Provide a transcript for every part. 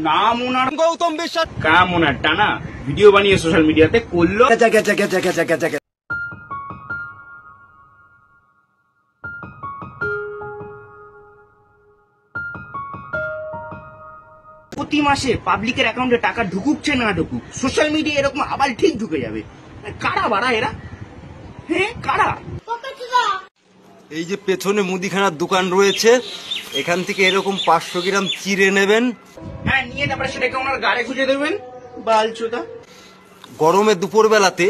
নাম ওনার গৌতম বিশ্বাস, কাম ওনার টানা ভিডিও বানিয়ে সোশ্যাল মিডিয়াতে করলো। প্রতি মাসে পাবলিকের অ্যাকাউন্টে টাকা ঢুকুকছে না ঢুকুক, সোশ্যাল মিডিয়া এরকম আবার ঠিক ঢুকে যাবে। কারা বাড়া এরা? হ্যাঁ কারা? এই যে পেছনে মুদিখানার দোকান রয়েছে, এখান থেকে এরকম 500 গ্রাম চিড়ে নেবেন। হ্যাঁ নিয়ে তারপরে সেটাকে ওনার গাড়ে খুঁজে দেবেন। বালচোদা। গরমে দুপুর বেলাতে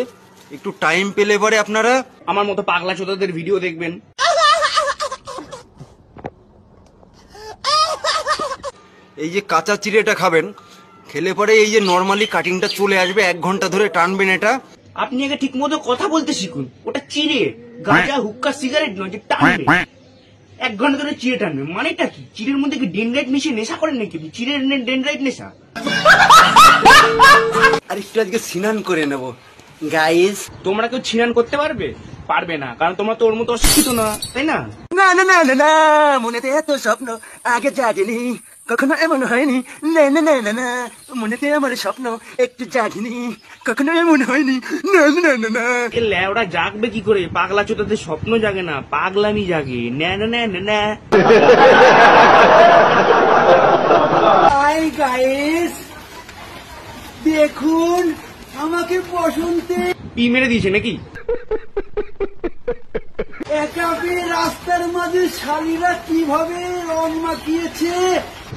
একটু টাইম পেলে পরে আপনারা আমার মতো পাগলা চোদাদের ভিডিও দেখবেন। এই যে কাঁচা চিড়েটা খাবেন, খেলে পরে এই যে নর্মালি কাটিংটা চলে আসবে, 1 ঘন্টা ধরে টানবেন এটা। আপনি আগে ঠিক মতো কথা বলতে শিখুন। ওটা চিড়ে, গাঁজা, হুক্কা, সিগারেট নয় যে টানবে। 1 ঘন্টা ধরে চিড়ে টানবে মানেটা কি? চিড়ের মধ্যে কি ডেনড্রাইট মিশিয়ে নেশা করেন নাকি? চিড়ের ডেনড্রাইট নেশা। আর একটু আজকে স্নান করে নেব গাইস। তোমরা কেউ ছিনান করতে পারবে? পারবে না, কারণ তোমরা তো ওর মতো অশিক্ষিত না, তাই না? না না না না না, মনেতে এত স্বপ্ন আগে জাগেনি, কখনো এমন হয়নি। না না না না না, মনেতে আমার স্বপ্ন একটু জাগেনি, কখনো এমন হয়নি। না না না না। এ ল্যাওড়া জাগবে কি করে? পাগলা চোদাদের স্বপ্ন জাগে না, পাগলামি জাগে। না না না না না। হাই গাইস, দেখুন আমাকে বসন্তে পি মেরে দিয়েছে নাকি? একাপে রাস্তার মাঝে শালীরা কিভাবে রং মাখিয়েছে।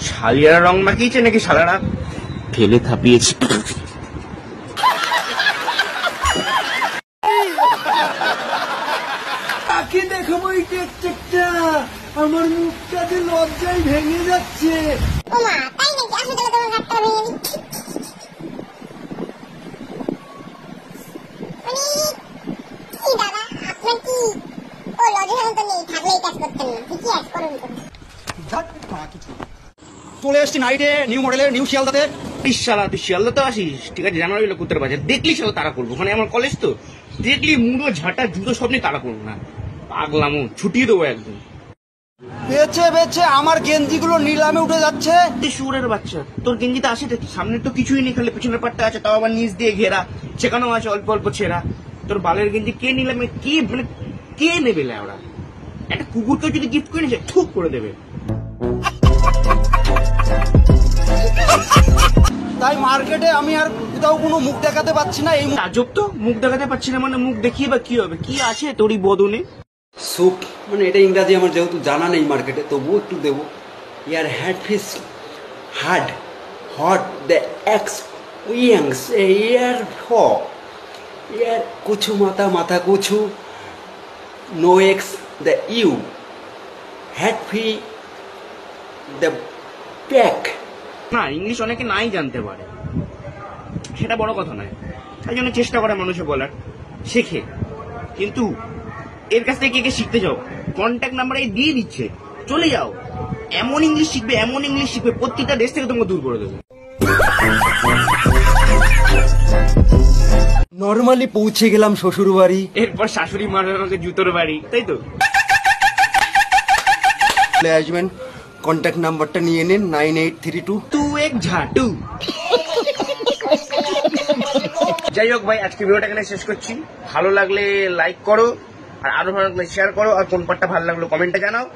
শালিয়ারা রং মাখিয়েছে নাকি শালারা ঠেলে থাপিয়েছে? তাকে দেখাবো এই টেকটা, আমার মুখটা যে লজ্জায় ভেঙে যাচ্ছে। ওমা তাই নাকি? আসলে তোমার হাতটা ভেঙে দিচ্ছি। কি দাদা আপনার কি ও লজ্জা তো নেই? থাকলেই কাজ করতেন না, ঠিকই আজ করুন তো। চলে এসছি নাইটে নিউ মডেলের নিউ শিয়ালদাতে। শালা তুই শিয়ালদাতে আসিস? ঠিক আছে, জানুয়ারি হলো কুত্তার বাজার দেখলি শালা তারা করবো। ওখানে আমার কলেজ তো, দেখলি মুড়ো ঝাঁটা জুতো সব নিয়ে তারা করবো না। পাগলামো ছুটিয়ে দেবো একদম। বেছে বেছে আমার গেঞ্জিগুলো নিলামে উঠে যাচ্ছে। সুরের বাচ্চা, তোর গেঞ্জিতে আসে দেখি, সামনে তো কিছুই নেই, খালি পিছনের পাটটা আছে, তাও আবার নিচ দিয়ে ঘেরা, সেখানে আছে অল্প অল্প ছেঁড়া। তোর বালের গেঞ্জি কে নিলামে কি মানে কে নেবে? ওরা একটা কুকুরকে যদি গিফট করে নিছে থুক করে দেবে। তাই মার্কেটে আমি আর কোথাও কোনো মুখ দেখাতে পাচ্ছি না। এই তাজব তো, মুখ দেখাতে পারছি না মানে মুখ দেখিয়ে বা কি হবে? কি আছে তোরই বদনে? সুপ মানে এটা ইংরাজি আমার যেহেতু জানা নেই মার্কেটে, তবুও একটু দেবো। Year had fish hard hot the ex wings year হ ইয়ার কুছু মাথা মাথা কুছু no ex the you had fee the pack. না, ইংলিশ অনেকে নাই জানতে পারে, সেটা বড় কথা নয়। তাই জন্য চেষ্টা করে মানুষে বলার, শেখে। কিন্তু এর কাছ থেকে কে শিখতে যাও, কন্ট্যাক্ট নাম্বার এই দিয়ে দিচ্ছে, চলে যাও। এমন ইংলিশ শিখবে, এমন ইংলিশ শিখবে, প্রত্যেকটা দেশ থেকে তোমাকে দূর করে দেবে। নর্মালি পৌঁছে গেলাম শ্বশুর বাড়ি, এরপর শাশুড়ি মারবে আমাকে জুতোর বাড়ি, তাই তো? চলে আসবেন, কন্ট্যাক্ট নাম্বারটা নিয়ে নিন 9832। তু এক ঝাটু। যাই হোক ভাই, আজকে ভিডিওটা এখানে শেষ করছি। ভালো লাগলে লাইক করো, আর আরো ভালো লাগলে শেয়ার করো, আর কোন পার্টটা ভালো লাগলো কমেন্টে জানাও।